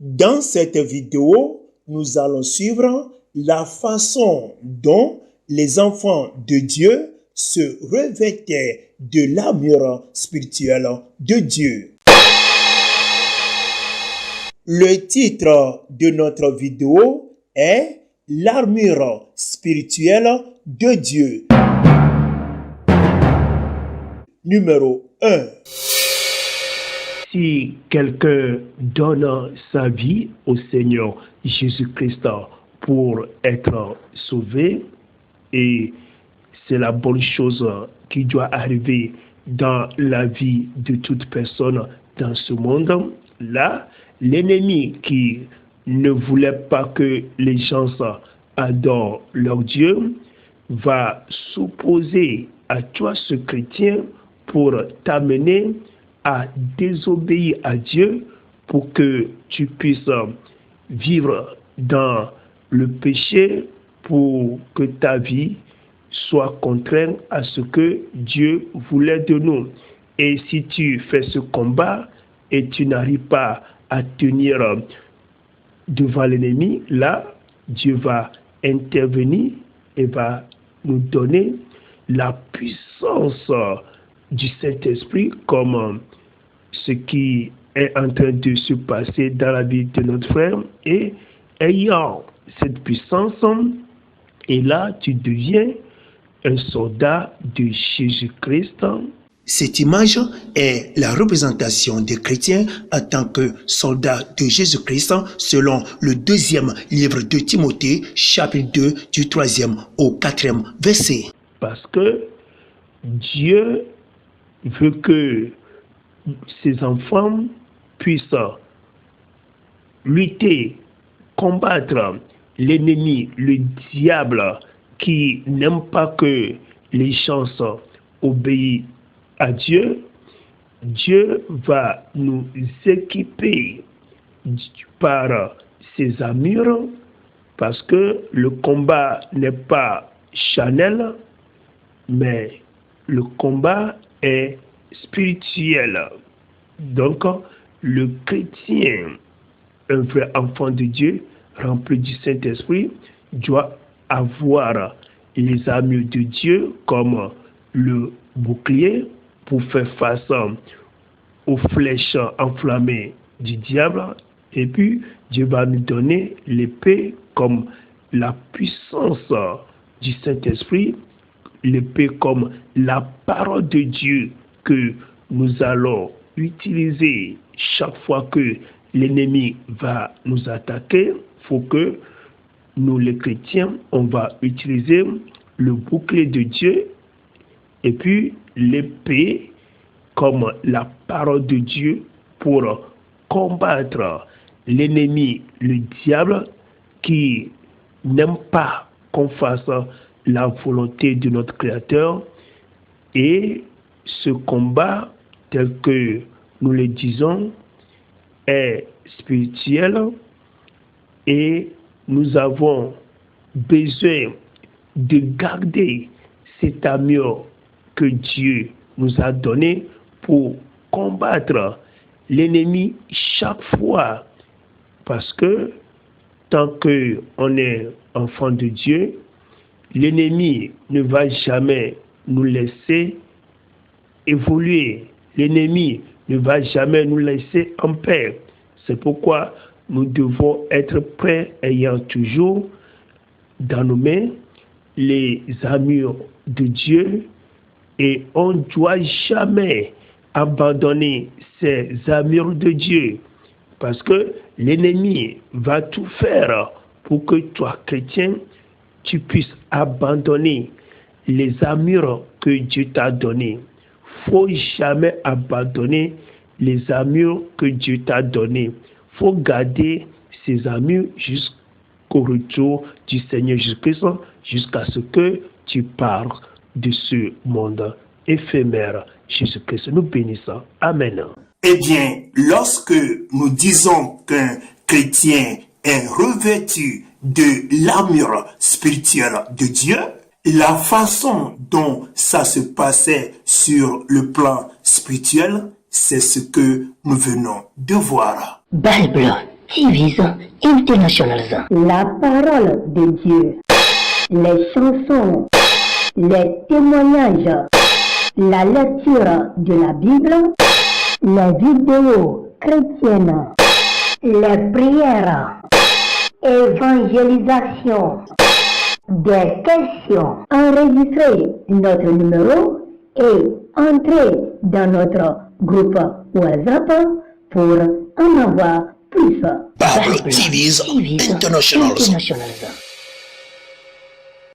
Dans cette vidéo, nous allons suivre la façon dont les enfants de Dieu se revêtaient de l'armure spirituelle de Dieu. Le titre de notre vidéo est « L'armure spirituelle de Dieu ». Numéro 1. Si quelqu'un donne sa vie au Seigneur Jésus-Christ pour être sauvé, et c'est la bonne chose qui doit arriver dans la vie de toute personne dans ce monde, là, l'ennemi qui ne voulait pas que les gens adorent leur Dieu va s'opposer à toi, ce chrétien, pour t'amener à désobéir à Dieu pour que tu puisses vivre dans le péché, pour que ta vie soit contraire à ce que Dieu voulait de nous. Et si tu fais ce combat et tu n'arrives pas à tenir devant l'ennemi, là, Dieu va intervenir et va nous donner la puissance du Saint-Esprit, comme ce qui est en train de se passer dans la vie de notre frère. Et ayant cette puissance, et là, tu deviens un soldat de Jésus-Christ. Cette image est la représentation des chrétiens en tant que soldats de Jésus-Christ selon le 2e livre de Timothée, chapitre 2, du 3e au 4e verset. Parce que Dieu veut que ses enfants puissent lutter, combattre l'ennemi, le diable, qui n'aime pas que les gens obéissent à Dieu. Dieu va nous équiper par ses armures, parce que le combat n'est pas charnel, mais le combat est spirituel. Donc, le chrétien, un vrai enfant de Dieu, rempli du Saint-Esprit, doit avoir les armures de Dieu comme le bouclier pour faire face aux flèches enflammées du diable. Et puis, Dieu va nous donner l'épée comme la puissance du Saint-Esprit, l'épée comme la parole de Dieu que nous allons utiliser chaque fois que l'ennemi va nous attaquer. Il faut que nous, les chrétiens, on va utiliser le bouclier de Dieu et puis l'épée comme la parole de Dieu pour combattre l'ennemi, le diable, qui n'aime pas qu'on fasse la volonté de notre Créateur. Et ce combat, tel que nous le disons, est spirituel, et nous avons besoin de garder cette armure que Dieu nous a donnée pour combattre l'ennemi chaque fois. Parce que tant qu'on est enfant de Dieu, l'ennemi ne va jamais nous laisser évoluer. L'ennemi ne va jamais nous laisser en paix. C'est pourquoi nous devons être prêts, ayant toujours dans nos mains les armures de Dieu, et on ne doit jamais abandonner ces armures de Dieu, parce que l'ennemi va tout faire pour que toi, chrétien, tu puisses abandonner les armures que Dieu t'a données. Faut jamais abandonner les armures que Dieu t'a données. Faut garder ces armures jusqu'au retour du Seigneur Jésus-Christ, jusqu'à ce que tu partes de ce monde éphémère. Jésus-Christ nous bénissons. Amen. Eh bien, lorsque nous disons qu'un chrétien est revêtu de l'armure spirituelle de Dieu, la façon dont ça se passait sur le plan spirituel, c'est ce que nous venons de voir. Bible TV's Internationals. La parole de Dieu, les chansons, les témoignages, la lecture de la Bible, les vidéos chrétiennes, les prières, évangélisation, des questions. Enregistrez notre numéro et entrez dans notre groupe WhatsApp pour en avoir plus. Bible TV's Internationals.